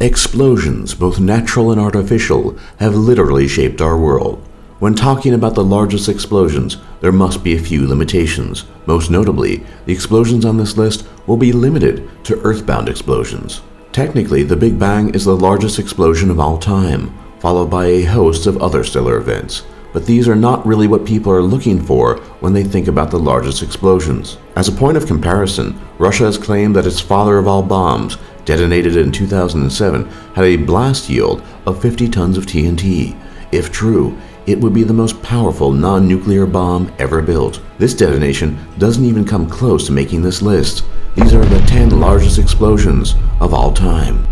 Explosions, both natural and artificial, have literally shaped our world. When talking about the largest explosions, there must be a few limitations. Most notably, the explosions on this list will be limited to earthbound explosions. Technically, the Big Bang is the largest explosion of all time, followed by a host of other stellar events. But these are not really what people are looking for when they think about the largest explosions. As a point of comparison, Russia has claimed that its father of all bombs, detonated in 2007, had a blast yield of 50 tons of TNT. If true, it would be the most powerful non-nuclear bomb ever built. This detonation doesn't even come close to making this list. These are the 10 largest explosions of all time.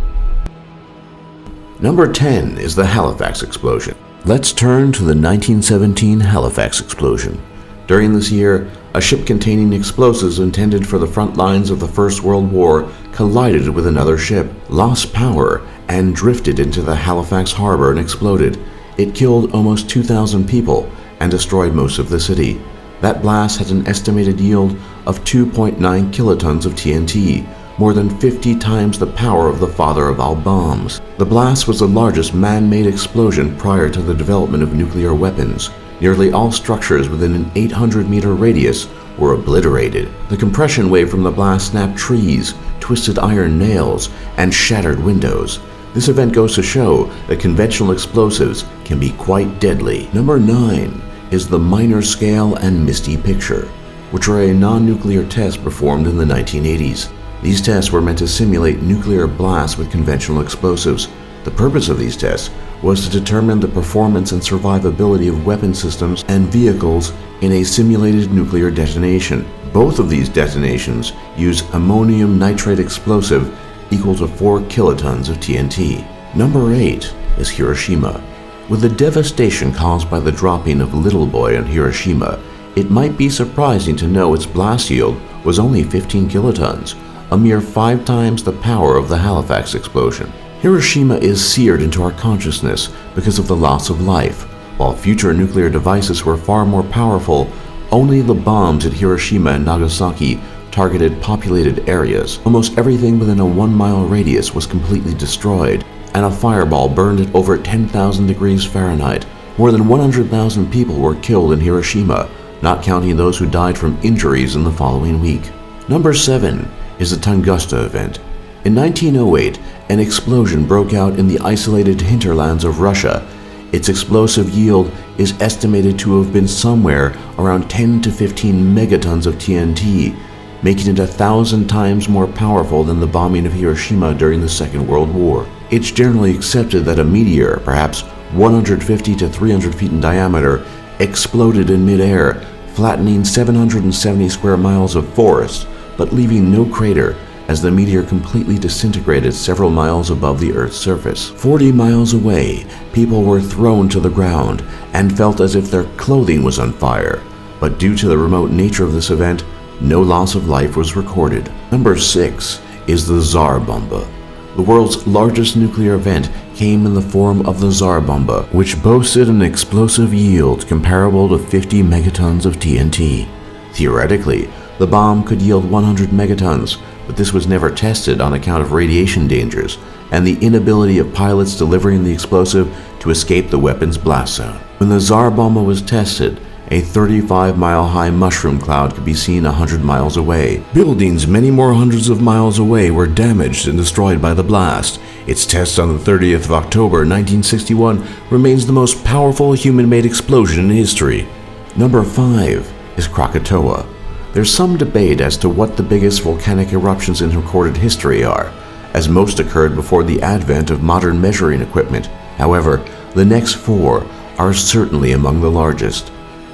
Number 10 is the Halifax explosion. Let's turn to the 1917 Halifax explosion. During this year, a ship containing explosives intended for the front lines of the First World War collided with another ship, lost power, and drifted into the Halifax harbor and exploded. It killed almost 2,000 people and destroyed most of the city. That blast had an estimated yield of 2.9 kilotons of TNT, more than 50 times the power of the father of all bombs. The blast was the largest man-made explosion prior to the development of nuclear weapons. Nearly all structures within an 800-meter radius were obliterated. The compression wave from the blast snapped trees, twisted iron nails, and shattered windows. This event goes to show that conventional explosives can be quite deadly. Number 9 is the Minor Scale and Misty Picture, which are a non-nuclear test performed in the 1980s. These tests were meant to simulate nuclear blasts with conventional explosives. The purpose of these tests was to determine the performance and survivability of weapon systems and vehicles in a simulated nuclear detonation. Both of these detonations use ammonium nitrate explosive equal to 4 kilotons of TNT. Number 8 is Hiroshima. With the devastation caused by the dropping of Little Boy on Hiroshima, it might be surprising to know its blast yield was only 15 kilotons, a mere 5 times the power of the Halifax explosion. Hiroshima is seared into our consciousness because of the loss of life. While future nuclear devices were far more powerful, only the bombs at Hiroshima and Nagasaki targeted populated areas. Almost everything within a 1-mile radius was completely destroyed, and a fireball burned at over 10,000 degrees Fahrenheit. More than 100,000 people were killed in Hiroshima, not counting those who died from injuries in the following week. Number 7 is the Tunguska event. In 1908, an explosion broke out in the isolated hinterlands of Russia. Its explosive yield is estimated to have been somewhere around 10 to 15 megatons of TNT, making it 1,000 times more powerful than the bombing of Hiroshima during the Second World War. It's generally accepted that a meteor, perhaps 150 to 300 feet in diameter, exploded in midair, flattening 770 square miles of forest, but leaving no crater, as the meteor completely disintegrated several miles above the Earth's surface. 40 miles away, people were thrown to the ground and felt as if their clothing was on fire. But due to the remote nature of this event, no loss of life was recorded. Number 6 is the Tsar Bomba. The world's largest nuclear event came in the form of the Tsar Bomba, which boasted an explosive yield comparable to 50 megatons of TNT. Theoretically, the bomb could yield 100 megatons, but this was never tested on account of radiation dangers and the inability of pilots delivering the explosive to escape the weapon's blast zone. When the Tsar Bomba was tested, a 35-mile-high mushroom cloud could be seen 100 miles away. Buildings many more hundreds of miles away were damaged and destroyed by the blast. Its test on the 30th of October 1961 remains the most powerful human-made explosion in history. Number 5 is Krakatoa. There's some debate as to what the biggest volcanic eruptions in recorded history are, as most occurred before the advent of modern measuring equipment. However, the next 4 are certainly among the largest.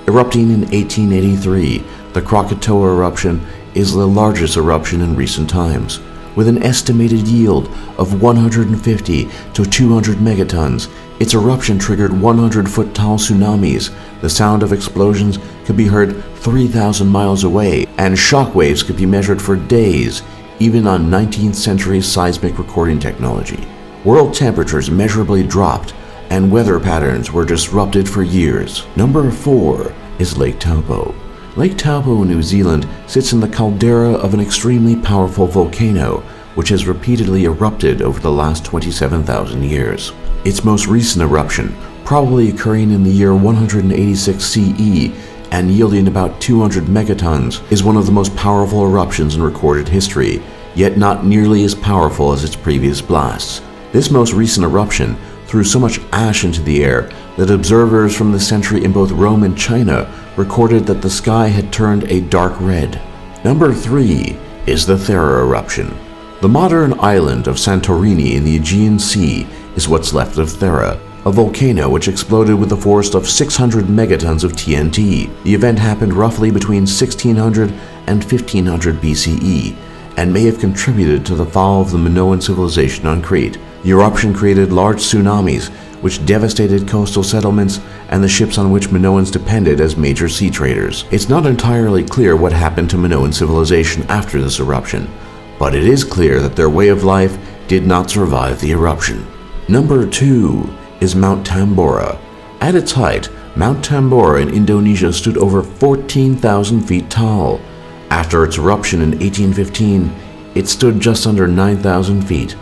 Erupting in 1883, the Krakatoa eruption is the largest eruption in recent times. With an estimated yield of 150 to 200 megatons, its eruption triggered 100-foot tall tsunamis. The sound of explosions could be heard 3,000 miles away, and shock waves could be measured for days, even on 19th century seismic recording technology. World temperatures measurably dropped, and weather patterns were disrupted for years. Number 4 is Lake Taupo. Lake Taupo, New Zealand, sits in the caldera of an extremely powerful volcano, which has repeatedly erupted over the last 27,000 years. Its most recent eruption, probably occurring in the year 186 CE and yielding about 200 megatons, is one of the most powerful eruptions in recorded history, yet not nearly as powerful as its previous blasts. This most recent eruption threw so much ash into the air that observers from the century in both Rome and China recorded that the sky had turned a dark red. Number 3 is the Thera eruption. The modern island of Santorini in the Aegean Sea is what's left of Thera, a volcano which exploded with a force of 600 megatons of TNT. The event happened roughly between 1600 and 1500 BCE and may have contributed to the fall of the Minoan civilization on Crete. The eruption created large tsunamis which devastated coastal settlements and the ships on which Minoans depended as major sea traders. It's not entirely clear what happened to Minoan civilization after this eruption, but it is clear that their way of life did not survive the eruption. Number 2 is Mount Tambora. At its height, Mount Tambora in Indonesia stood over 14,000 feet tall. After its eruption in 1815, it stood just under 9,000 feet.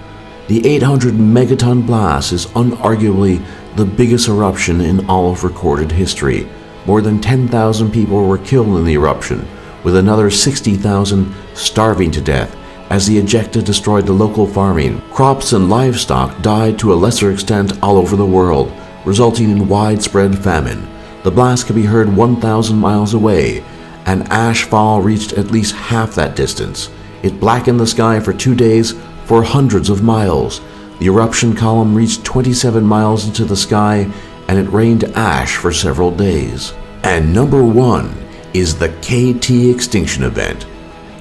The 800 megaton blast is unarguably the biggest eruption in all of recorded history. More than 10,000 people were killed in the eruption, with another 60,000 starving to death as the ejecta destroyed the local farming. Crops and livestock died to a lesser extent all over the world, resulting in widespread famine. The blast could be heard 1,000 miles away, and ash fall reached at least half that distance. It blackened the sky for 2 days for hundreds of miles. The eruption column reached 27 miles into the sky, and it rained ash for several days. And number 1 is the KT extinction event.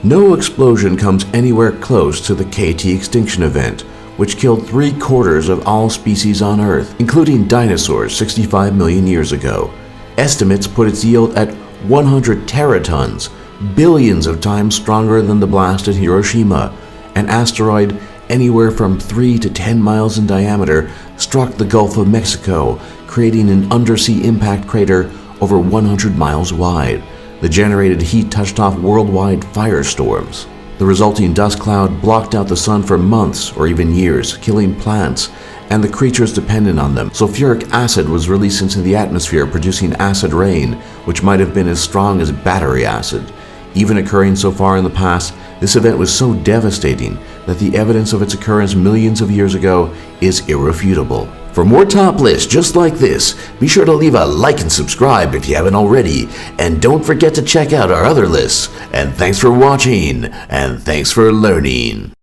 No explosion comes anywhere close to the KT extinction event, which killed 3/4 of all species on Earth, including dinosaurs 65 million years ago. Estimates put its yield at 100 teratons, billions of times stronger than the blast at Hiroshima. An asteroid anywhere from 3 to 10 miles in diameter struck the Gulf of Mexico, creating an undersea impact crater over 100 miles wide. The generated heat touched off worldwide firestorms. The resulting dust cloud blocked out the sun for months or even years, killing plants and the creatures dependent on them. Sulfuric acid was released into the atmosphere, producing acid rain, which might have been as strong as battery acid. Even occurring so far in the past, this event was so devastating that the evidence of its occurrence millions of years ago is irrefutable. For more top lists just like this, be sure to leave a like and subscribe if you haven't already, and don't forget to check out our other lists. And thanks for watching, and thanks for learning.